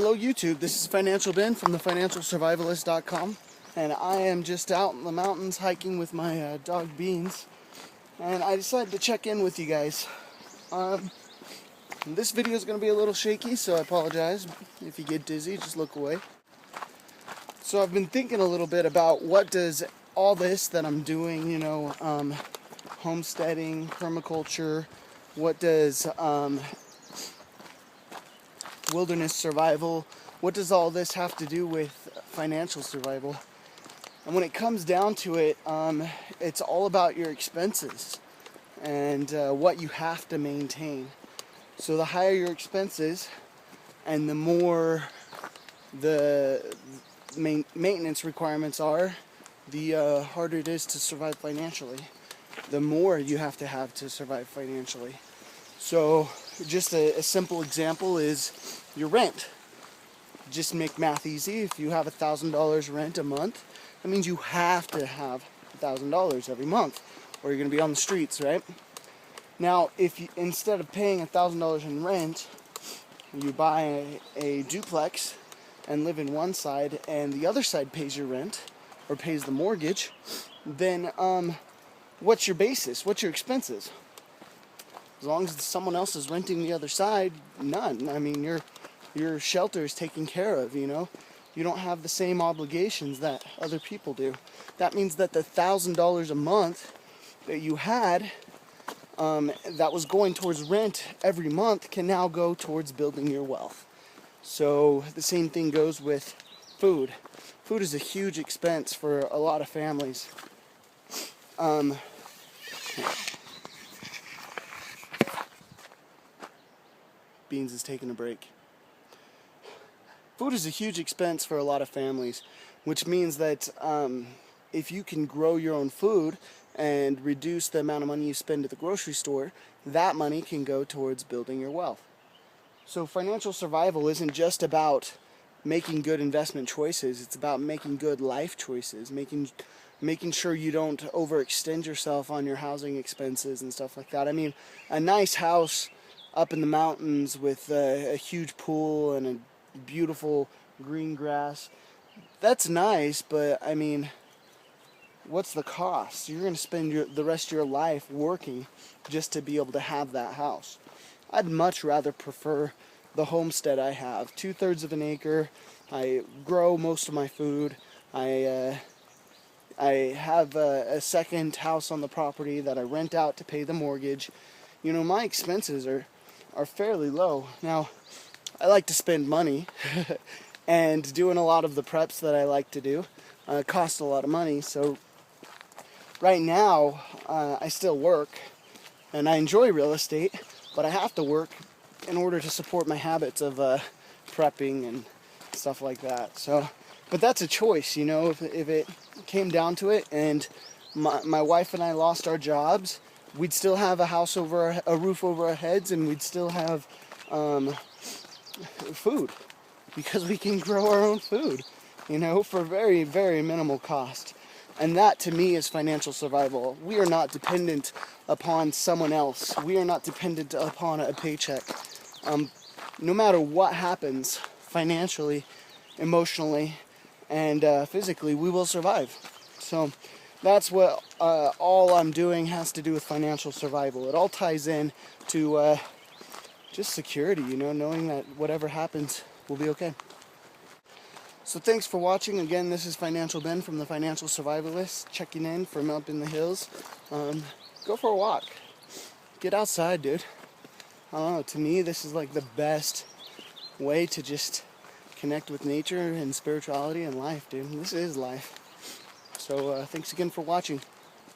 Hello YouTube, this is Financial Ben from thefinancialsurvivalist.com, and I am just out in the mountains hiking with my dog Beans, and I decided to check in with you guys. This video is going to be a little shaky, so I apologize. If you get dizzy, just look away. So I've been thinking a little bit about what does all this that I'm doing, homesteading, permaculture, what does wilderness survival, what does all this have to do with financial survival? And when it comes down to it, it's all about your expenses and what you have to maintain. So the higher your expenses and the more the maintenance requirements are, the harder it is to survive financially. The more you have to survive financially. So just a simple example is your rent. Just make math easy. If you have $1,000 rent a month, that means you have to have $1,000 every month, or you're going to be on the streets, right? Now, if you, instead of paying $1,000 in rent, you buy a duplex and live in one side, and the other side pays your rent or pays the mortgage, then what's your basis? What's your expenses? As long as someone else is renting the other side, none. I mean, your shelter is taken care of, you know. You don't have the same obligations that other people do. That means that the $1,000 a month that you had that was going towards rent every month can now go towards building your wealth. So the same thing goes with food. Food is a huge expense for a lot of families. Beans is taking a break. Food is a huge expense for a lot of families, which means that if you can grow your own food and reduce the amount of money you spend at the grocery store, that money can go towards building your wealth. So financial survival isn't just about making good investment choices, it's about making good life choices, making sure you don't overextend yourself on your housing expenses and stuff like that. I mean, a nice house up in the mountains with a huge pool and a beautiful green grass, that's nice, but I mean, what's the cost? You're going to spend the rest of your life working just to be able to have that house. I'd much rather prefer the homestead I have. 2/3 of an acre. I grow most of my food. I have a second house on the property that I rent out to pay the mortgage. You know, my expenses are fairly low. Now, I like to spend money, and doing a lot of the preps that I like to do costs a lot of money. So right now, I still work, and I enjoy real estate, but I have to work in order to support my habits of prepping and stuff like that. So, but that's a choice, you know. If it came down to it, and my wife and I lost our jobs, we'd still have a roof over our heads, and we'd still have food, because we can grow our own food, you know, for very, very minimal cost. And that, to me, is financial survival. We are not dependent upon someone else. We are not dependent upon a paycheck. No matter what happens financially, emotionally, and physically, we will survive. So that's what all I'm doing has to do with financial survival. It all ties in to just security, you know, knowing that whatever happens, we'll be okay. So thanks for watching. Again, this is Financial Ben from the Financial Survivalist, checking in from up in the hills. Go for a walk. Get outside, dude. I don't know, to me, this is like the best way to just connect with nature and spirituality and life, dude. This is life. So thanks again for watching.